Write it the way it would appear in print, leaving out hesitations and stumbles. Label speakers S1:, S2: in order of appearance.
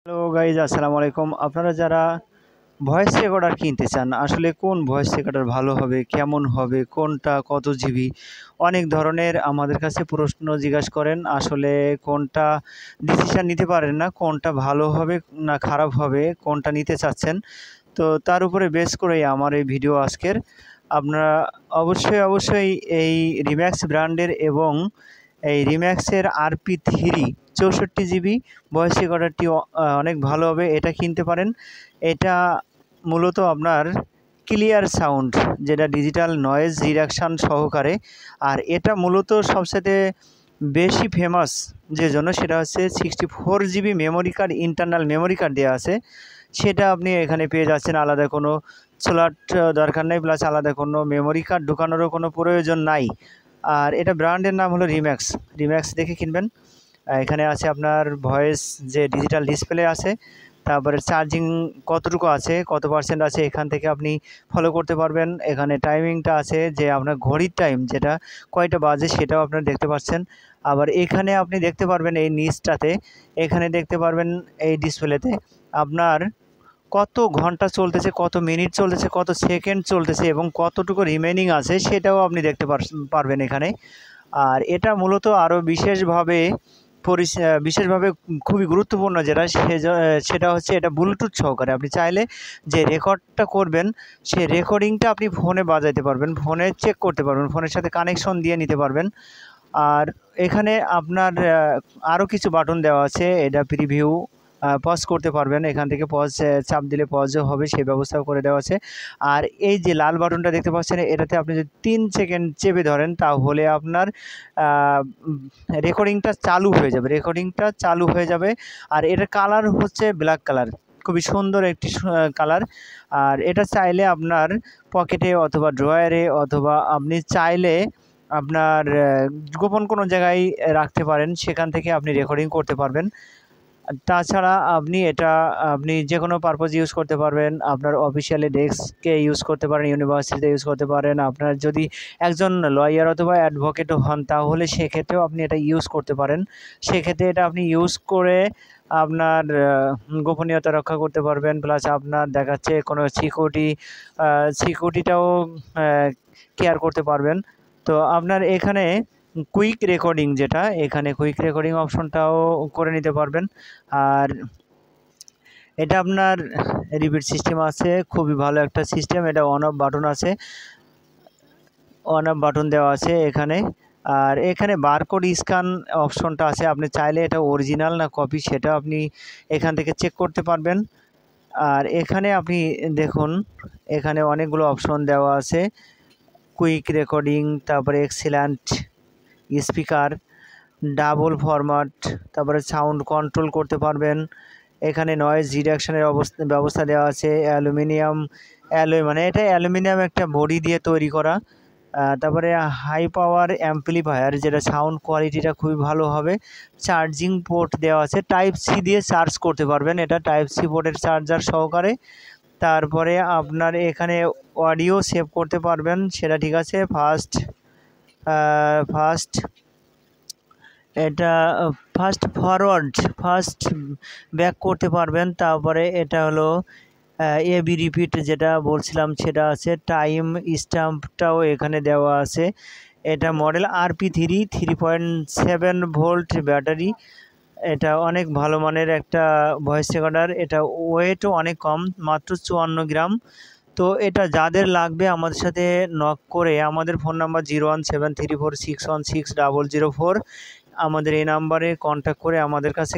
S1: Hello guys, আসসালামু আলাইকুম। আপনারা যারা ভয়েস রেকর্ডার কিনতে চান, আসলে কোন ভয়েস রেকর্ডার ভালো হবে, কেমন হবে, কোনটা কত জিবি, অনেক ধরনের আমাদের কাছে প্রশ্ন জিজ্ঞাসা করেন। আসলে কোনটা ডিসিশান নিতে পারেন না, কোনটা ভালো হবে না খারাপ হবে, কোনটা নিতে চাচ্ছেন। তো তার উপরে বেস করেই আমার এই ভিডিও আজকের। আপনারা অবশ্যই এই রিম্যাক্স ব্র্যান্ডের এবং এই রিম্যাক্সের RP3 64 জিবি ভয়েস রেকর্ডারটি অনেক ভালো হবে, এটা কিনতে পারেন। এটা মূলত আপনার ক্লিয়ার সাউন্ড, যেটা ডিজিটাল নয়েজ রিডাকশান সহকারে। আর এটা মূলত সবচেয়ে বেশি ফেমাস যে জন্য, সেটা হচ্ছে 64 GB memory card, internal memory card দেওয়া আছে। সেটা আপনি এখানে পেয়ে যাচ্ছেন, আলাদা কোনো স্লট দরকার নেই, প্লাস আলাদা কোনো মেমোরি কার্ড ঢোকানোরও কোনো প্রয়োজন নাই। আর এটা ব্র্যান্ডের নাম হলো রিম্যাক্স দেখে কিনবেন। এখানে আছে আপনার ভয়েস যে ডিজিটাল ডিসপ্লে আছে, তারপরে চার্জিং কতটুকু আছে, কত পার্সেন্ট আছে, এখান থেকে আপনি ফলো করতে পারবেন। এখানে টাইমিংটা আছে, যে আপনার ঘড়ির টাইম যেটা কয়টা বাজে সেটাও আপনারা দেখতে পাচ্ছেন। আবার এখানে আপনি দেখতে পারবেন এই নিচটাতে, এখানে দেখতে পারবেন এই ডিসপ্লেতে আপনার কত ঘন্টা চলতেছে, কত মিনিট চলতেছে, কত সেকেন্ড চলতেছে এবং কতটুকু রিমেনিং আছে সেটাও আপনি দেখতে পারবেন এখানে। আর এটা মূলত আরও বিশেষভাবে খুবই গুরুত্বপূর্ণ যেটা, সেটা হচ্ছে এটা ব্লুটুথ সহকারে। আপনি চাইলে যে রেকর্ডটা করবেন সেই রেকর্ডিংটা আপনি ফোনে বাজাইতে পারবেন, ফোনে চেক করতে পারবেন, ফোনের সাথে কানেকশন দিয়ে নিতে পারবেন। আর এখানে আপনার আরও কিছু বাটন দেওয়া আছে, এটা প্রিভিউ পজ করতে পারবেন, এখান থেকে পজ চাপ দিলে পজও হবে, সেই ব্যবস্থাও করে দেওয়া আছে। আর এই যে লাল বাটনটা দেখতে পাচ্ছেন, এটাতে আপনি যদি 3 সেকেন্ড চেপে ধরেন তাহলে আপনার রেকর্ডিংটা চালু হয়ে যাবে। আর এটার কালার হচ্ছে ব্ল্যাক কালার, খুবই সুন্দর একটি কালার। আর এটা চাইলে আপনার পকেটে অথবা ড্রয়ারে, অথবা আপনি চাইলে আপনার গোপন কোনো জায়গায় রাখতে পারেন, সেখান থেকে আপনি রেকর্ডিং করতে পারবেন। তাছাড়া আপনি যে কোনো পারপোজ ইউজ করতে পারবেন। আপনার অফিসিয়ালি ডেস্কে ইউজ করতে পারেন, ইউনিভার্সিটিতে ইউজ করতে পারেন। আপনার যদি একজন লয়ার অথবা অ্যাডভোকেটও হন তাহলে সেক্ষেত্রেও আপনি এটা ইউজ করতে পারেন। সেক্ষেত্রে এটা আপনি ইউজ করে আপনার গোপনীয়তা রক্ষা করতে পারবেন, প্লাস আপনার দেখাচ্ছে কোনো সিকিউরিটিটাও কেয়ার করতে পারবেন। তো আপনার এখানে কুইক রেকর্ডিং, যেটা এখানে কুইক রেকর্ডিং অপশনটাও করে নিতে পারবেন। আর এটা আপনার রিপিট সিস্টেম আছে, খুবই ভালো একটা সিস্টেম। এটা অন অফ বাটন দেওয়া আছে এখানে। আর এখানে বারকোড স্ক্যান অপশনটা আছে, আপনি চাইলে এটা অরিজিনাল না কপি সেটা আপনি এখান থেকে চেক করতে পারবেন। আর এখানে আপনি দেখুন, এখানে অনেকগুলো অপশন দেওয়া আছে, কুইক রেকর্ডিং, তারপরে এক্সিলেন্ট স্পিকার, ডাবল ফরম্যাট, তারপরে সাউন্ড কন্ট্রোল করতে পারবেন। এখানে নয়েজ রিডাকশানের ব্যবস্থা দেওয়া আছে। মানে এটা অ্যালুমিনিয়াম একটা বডি দিয়ে তৈরি করা। তারপরে হাই পাওয়ার অ্যাম্পলিফায়ার, যেটা সাউন্ড কোয়ালিটিটা খুবই ভালো হবে। চার্জিং পোর্ট দেওয়া আছে, টাইপ সি দিয়ে চার্জ করতে পারবেন, এটা টাইপ সি পোর্টের চার্জার সহকারে। তারপরে আপনার এখানে অডিও সেভ করতে পারবেন, সেটা ঠিক আছে। ফাস্ট ফরওয়ার্ড, ফাস্ট ব্যাক করতে পারবেন। তারপরে এটা হলো এবি রিপিট, যেটা বলছিলাম সেটা আছে। টাইম স্ট্যাম্পটাও এখানে দেওয়া আছে। এটা মডেল RP3 3.7 ভোল্ট ব্যাটারি। এটা অনেক ভালো মানের একটা ভয়েস রেকর্ডার। এটা ওয়েটও অনেক কম, মাত্র 54 গ্রাম। তো এটা যাদের লাগবে আমাদের সাথে নক করে, আমাদের ফোন নাম্বার 01734616004, আমাদের এই নাম্বারে কন্ট্যাক্ট করে আমাদের কাছে